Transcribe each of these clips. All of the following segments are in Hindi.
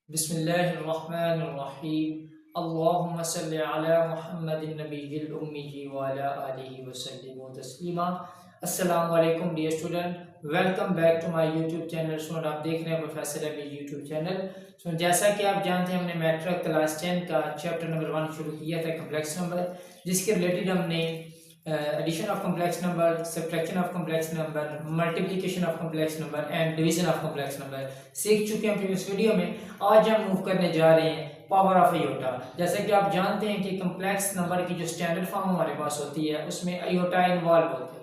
बिस्मिल्लाहिर्रहमानिर्रहीम अल्लाहुम्मा सल्लि अला मुहम्मदिन नबिय्यिल उम्मी व अला आलिहि व सल्लिम तस्लीमा। अस्सलाम वालेकुम dear student, welcome back to my YouTube channel. Student, आप देख रहे हैं प्रोफेसर अली यूट्यूब चैनल। जैसा कि आप जानते हैं, हमने मैट्रिक क्लास 10 का चैप्टर नंबर 1 शुरू किया था, कम्प्लेक्स नंबर, जिसके रिलेटेड हमने addition of complex number, subtraction of complex number, multiplication of complex number and division of complex number सीख चुके हैं प्रीवियस वीडियो में। आज हम मूव करने जा रहे हैं पावर ऑफ आयोटा। जैसे कि आप जानते हैं कि कम्प्लेक्स नंबर की जो स्टैंडर्ड फॉर्म हमारे पास होती है उसमें आयोटा इन्वॉल्व होते हैं।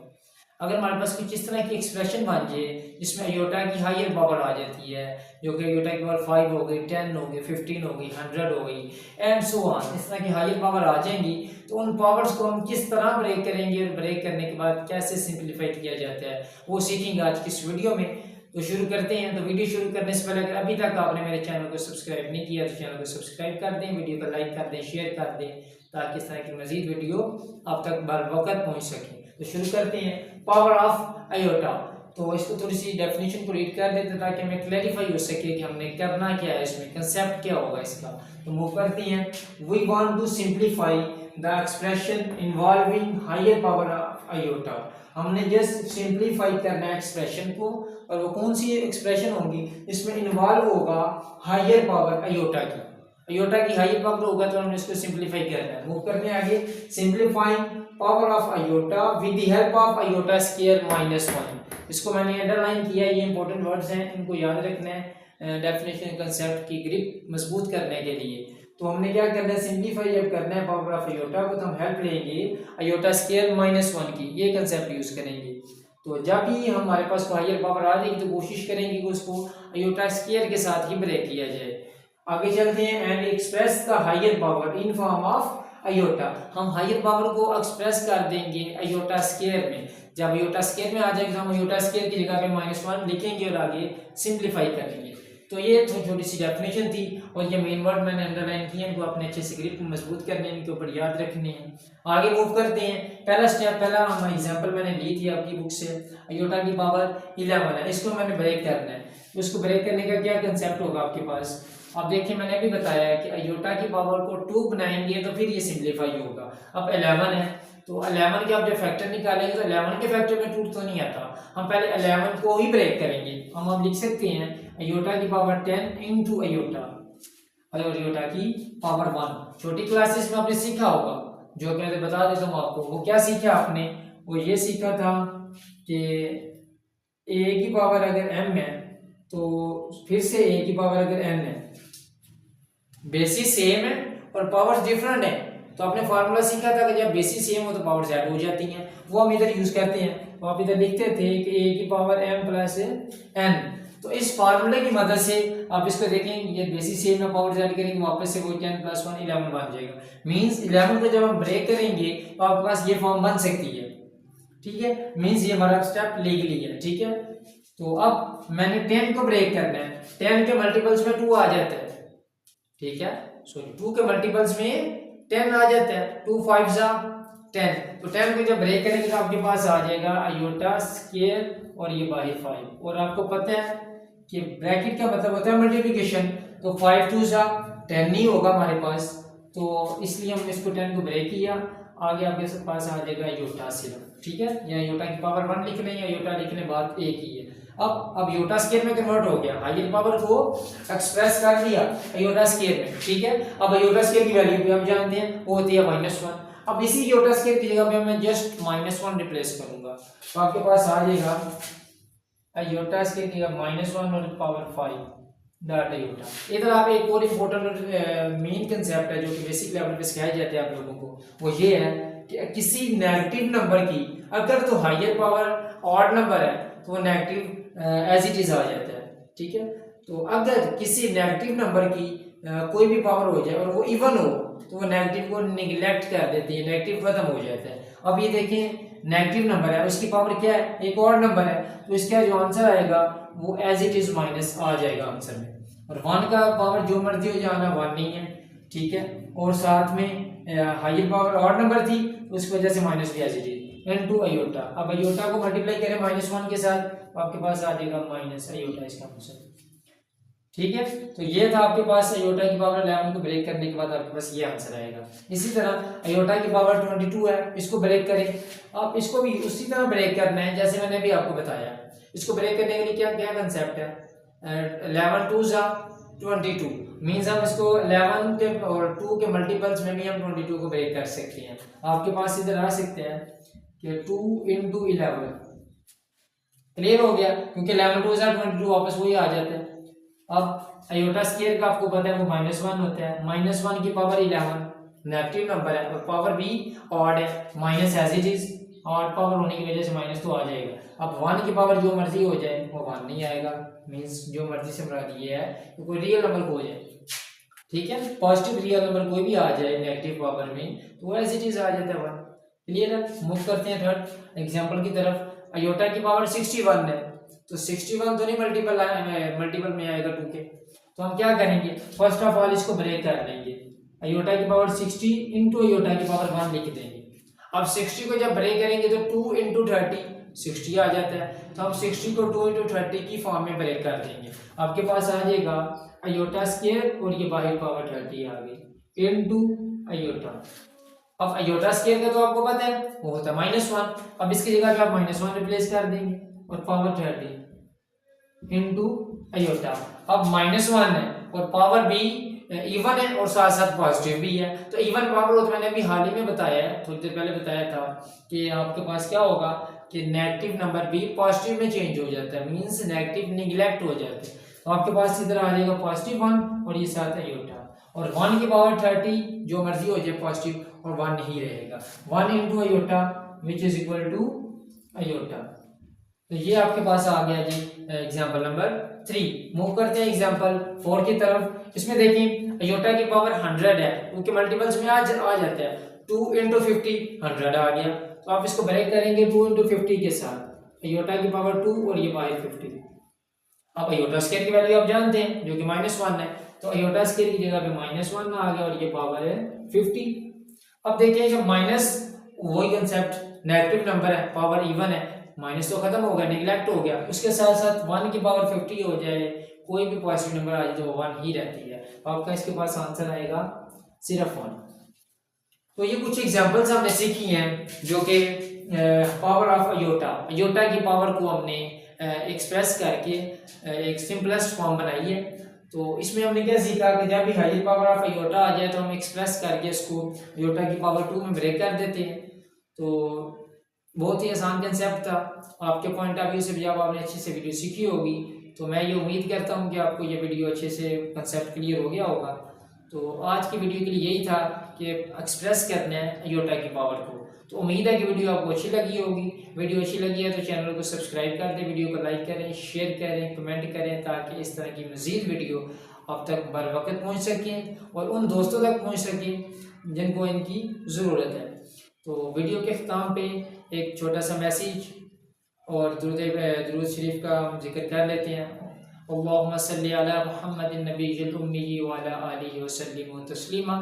अगर हमारे पास कुछ इस तरह की एक्सप्रेशन बन जाए जिसमें आयोटा की हायर पावर आ जाती है, जो कि आयोटा की पावर 5 हो गई, 10 हो गई, 15 हो गई, 100 हो गई एंड सो ऑन, इस तरह की हायर पावर आ जाएंगी, तो उन पावर्स को हम किस तरह ब्रेक करेंगे और ब्रेक करने के बाद कैसे सिंप्लीफाई किया जाता है वो सीखेंगे आज की इस वीडियो में। तो शुरू करते हैं। तो वीडियो शुरू करने से पहले अगर अभी तक आपने मेरे चैनल को सब्सक्राइब नहीं किया तो चैनल को सब्सक्राइब कर दें, वीडियो को लाइक कर दें, शेयर कर दें, ताकि इस तरह की मजीद वीडियो आप तक बर वक्त पहुँच सके। तो शुरू करते हैं पावर ऑफ आयोटा। तो इसको थोड़ी सी डेफिनेशन को रीड कर देते हैं ताकि हमें क्लैरिफाई हो सके कि हमने करना क्या है, इसमें कंसेप्ट क्या होगा इसका। तो मूव करते हैं। We want to simplify the expression involving higher power of iota. हमने जस्ट सिंप्लीफाई करना है एक्सप्रेशन को, और वो कौन सी एक्सप्रेशन होगी इसमें इन्वॉल्व होगा हायर पावर आयोटा की। आयोटा की हायर पावर होगा तो हमने इसको सिंप्लीफाई करना है। मूव करने आगे। Simplifying power of iota with the help of iota square minus 1। इसको मैंने अंडरलाइन किया, ये इंपॉर्टेंट वर्ड्स हैं, इनको याद रखना है डेफिनेशन कंसेप्ट की ग्रिप मजबूत करने के लिए। तो हमने क्या करना है, सिंप्लीफाई जब करना है पावर ऑफ आयोटा को तो हम हेल्प लेंगे आयोटा स्क्वायर माइनस 1 की, ये कंसेप्ट यूज करेंगे। तो जब भी हमारे पास हायर पावर आ जाएगी तो कोशिश करेंगे कि उसको आयोटा स्क्वायर के साथ ही ब्रेक किया जाए। आगे चलते हैं। And express the higher power in form of iota. हम हायर पावर को एक्सप्रेस कर देंगे आयोटा स्क्वायर में। जब आयोटा स्क्वायर में आ जाएगा तो हम आयोटा स्क्वायर की जगह पे -1 लिखेंगे और आगे सिंप्लीफाई करेंगे। तो ये छोटी सी डेफिनेशन थी, और ये मेन वर्ड मैंने अंडरलाइन किए, इनको अपने अच्छे से ग्रिप मजबूत करने हैं, इनके ऊपर याद रखने हैं। आगे मूव करते हैं। पहला स्टेप, पहला हम एग्जांपल मैंने ली थी आपकी बुक से, आयोटा की पावर 11 है, इसको मैंने ब्रेक करना है। उसको ब्रेक करने का क्या कंसेप्ट होगा आपके पास, अब देखिए मैंने भी बताया है कि आयोटा की पावर को 2 बनाएंगे तो फिर ये सिंप्लीफाई होगा। अब 11 है तो 11 के आप जब फैक्टर निकालेंगे तो 11 के फैक्टर में 2 तो नहीं आता, हम पहले 11 को ही ब्रेक करेंगे। हम अब लिख सकते हैं आयोटा की पावर 10 इंटू आयोटा, और आयोटा की पावर 1। छोटी क्लासेस में आपने सीखा होगा, जो मैं बता देता हूँ आपको। वो क्या सीखा आपने, वो ये सीखा था कि a की पावर अगर m है तो फिर से a की पावर अगर n है, बेसिस सेम है और पावर्स डिफरेंट है, तो आपने फार्मूला सीखा था कि जब बेसिस सेम हो तो पावर्स ऐड हो जाती हैं, वो हम इधर यूज करते हैं। तो आप इधर लिखते थे कि a की पावर m प्लस n। तो इस फार्मूले की मदद से आप इसको देखें, ये बेसिस सेम में पावर्स ऐड करेंगे, वापस से वो 10 + 1 11 बन जाएगा। मींस 11 को जब हम ब्रेक करेंगे तो आपके पास ये फॉर्म बन सकती है, ठीक है। मींस ये हमारा स्टेप लीगली है, ठीक है। तो अब मैंने 10 को ब्रेक करना है, 10 के मल्टीपल्स में 2 आ जाता है, ठीक है। सॉरी 2 के मल्टीपल्स में 10 आ जाता है, 2 5 जा 10। तो 10 को जब ब्रेक करेंगे तो आपके पास आ जाएगा आयोटा स्क्वायर और ये बाहर 5। और आपको पता है कि ब्रैकेट का मतलब होता है मल्टीप्लिकेशन, तो 5 2 जा 10 नहीं होगा हमारे पास, तो इसलिए हमने इसको 10 को ब्रेक किया। आगे आपके पास आ जाएगा आयोटा सिर्फ, ठीक है। या आयोटा की पावर 1 लिख रहे हैं, आयोटा लिखने बाद एक ही है। अब आयोटा स्क्वायर में कन्वर्ट हो गया, हायर पावर को एक्सप्रेस कर लिया आयोटा स्क्वायर में, ठीक है। अब आयोटा स्क्वायर की वैल्यू भी हम जानते हैं, वो होती है -1। अब इसी आयोटा स्क्वायर की जगह पे मैं जस्ट -1 रिप्लेस करूंगा, तो आपके पास आ जाएगा आयोटा स्क्वायर की जगह -1 और पावर 5 डॉट आयोटा। इधर आप एक और इम्पोर्टेंट मेन कंसेप्ट है जो कि बेसिक लेवल पे सिखाया जाता है आप लोगों को, वो ये है कि किसी नेगेटिव नंबर की अगर तो हायर पावर ऑड नंबर है तो वो नेगेटिव एज इट इज आ जाता है, ठीक है। तो अगर किसी नेगेटिव नंबर की कोई भी पावर हो जाए और वो इवन हो तो वो नेगेटिव को निगलेक्ट कर देती है, नेगेटिव खत्म हो जाता है। अब ये देखें नेगेटिव नंबर है, उसकी पावर क्या है, एक और नंबर है, तो इसका जो आंसर आएगा वो एज इट इज माइनस आ जाएगा आंसर में। और 1 का पावर जो मर्जी हो जाना 1 नहीं है, ठीक है। और साथ में हायर पावर ऑड नंबर थी तो उसकी वजह से माइनस भी as it is into iota. अब आयोटा को मल्टीप्लाई करें -1 के साथ तो आपके पास आ जाएगा माइनस आयोटा इसका आंसर। ठीक है, तो ये था आपके पास अयोटा की पावर 11 को ब्रेक करने के बाद आपके पास ये आंसर आएगा। इसी तरह अयोटा की पावर 22 है, इसको ब्रेक करें। आप इसको भी उसी तरह ब्रेक करना है जैसे मैंने अभी आपको बताया। इसको ब्रेक करने के लिए क्या क्या कंसेप्ट है, 11 2 जा 22 मीन्स हम इसको 11 के और 2 के मल्टीपल्स में भी हम 22 को ब्रेक कर सकते हैं। आपके पास इधर आ सकते हैं कि 2 into 11, क्लियर हो गया, क्योंकि 11 2 जा 22 वापस वही आ जाते हैं। अब अयोटा स्क्वायर का आपको पता है वो -1 होता है, -1 की पावर 11 नेगेटिव नंबर है और पावर भी ऑड है, minus as it is, odd power होने की वजह से माइनस तो आ जाएगा। अब 1 की पावर जो मर्जी हो जाए वो 1 नहीं आएगा, मींस जो मर्जी से मुराद ये है कि कोई रियल नंबर हो जाए, ठीक है, पॉजिटिव रियल नंबर कोई भी आ जाए नेगेटिव पावर में तो वो एज इट इज आ जाता है 1। क्लियर है, मूव करते हैं थर्ड एग्जांपल की तरफ। अयोटा की पावर 61 है, तो 61 तो नहीं मल्टीपल में आएगा 2 के, तो हम क्या करेंगे, फर्स्ट ऑफ ऑल इसको ब्रेक कर लेंगे। अयोटा की पावर 60 इंटू अयोटा की पावर 1 लिख देंगे। अब 60 को जब ब्रेक करेंगे तो 2 इंटू 30 60 आ जाता है, तो हम 60 को 2 इंटू 30 की फॉर्म में ब्रेक कर देंगे। आपके पास आ जाएगा अयोटा स्क्वायर और ये बाहर पावर 30 आ गई इंटू अयोटा। अब अयोटा स्क्वायर का तो आपको पता है वो होता है -1, अब इसकी जगह पे आप -1 रिप्लेस कर देंगे और पावर 30 इंटू अयोटा। अब -1 है और पावर भी इवन है और साथ साथ पॉजिटिव भी है, तो इवन पावर हो तो मैंने अभी हाल ही में बताया है, थोड़ी देर पहले बताया था कि आपके पास क्या होगा कि नेगेटिव नंबर भी पॉजिटिव में चेंज हो जाता है, मींस नेगेटिव निगलेक्ट हो जाते हैं। तो आपके पास इधर आ जाएगा +1 और ये साथ अयोटा, और 1 की पावर 30 जो मर्जी हो जाए पॉजिटिव और 1 नहीं रहेगा, 1 into iota which is equal to iota. तो ये आपके पास आ गया जी एग्जांपल नंबर 3। मूव करते हैं एग्जांपल 4 की तरफ। इसमें देखिए अयोटा की पावर 100 है, उनके मल्टीपल्स में आ जाते हैं, 2 इंटू 50 100 आ गया, तो आप इसको ब्रेक करेंगे 2 इंटू 50 के साथ, अयोटा की पावर 2 और ये बाहर 50। अब अयोटा स्क्वायर की वैल्यू आप जानते हैं जो कि -1 है, तो अयोटा स्क्वायर की जगह पे -1 आ गया और ये पावर है 50। अब देखिए जब माइनस, वही कंसेप्ट, नेगेटिव नंबर है पावर इवन है, माइनस तो खत्म हो गया, निगलेक्ट हो गया, उसके साथ साथ 1 की पावर 50 हो जाए, कोई भी पॉजिटिव नंबर आ जाए तो 1 ही रहती है, तो आपका इसके पास आंसर आएगा सिर्फ 1। तो ये कुछ एग्जांपल्स हमने सीखी हैं जो कि पावर ऑफ अयोटा, अयोटा की पावर को हमने एक्सप्रेस करके एक सिंपलेस्ट फॉर्म बनाई है। तो इसमें हमने क्या सीखा कि जब भी हायर पावर ऑफ अयोटा आ जाए तो हम एक्सप्रेस करके इसको अयोटा की पावर 2 में ब्रेक कर देते हैं। तो बहुत ही आसान कंसेप्ट था, आपके पॉइंट ऑफ व्यू से भी जब आपने अच्छे से वीडियो सीखी होगी तो मैं ये उम्मीद करता हूँ कि आपको ये वीडियो अच्छे से कंसेप्ट क्लियर हो गया होगा। तो आज की वीडियो के लिए यही था कि एक्सप्रेस करना है अयोटा की पावर को। तो उम्मीद है कि वीडियो आपको अच्छी लगी होगी। वीडियो अच्छी लगी है तो चैनल को सब्सक्राइब कर दें, वीडियो को लाइक करें, शेयर करें, कमेंट करें, ताकि इस तरह की मज़ीद वीडियो आप तक बर वक्त पहुँच सकें और उन दोस्तों तक पहुँच सकें जिनको इनकी ज़रूरत है। तो वीडियो के अख्ताम पे एक छोटा सा मैसेज और दुरूद शरीफ का हम जिक्र कर लेते हैं। अल्लाहुम्मा सल्ली अला मुहम्मदिन नबिय्यिल उम्मी व अला आलिहि व सल्लिम तस्लीमा।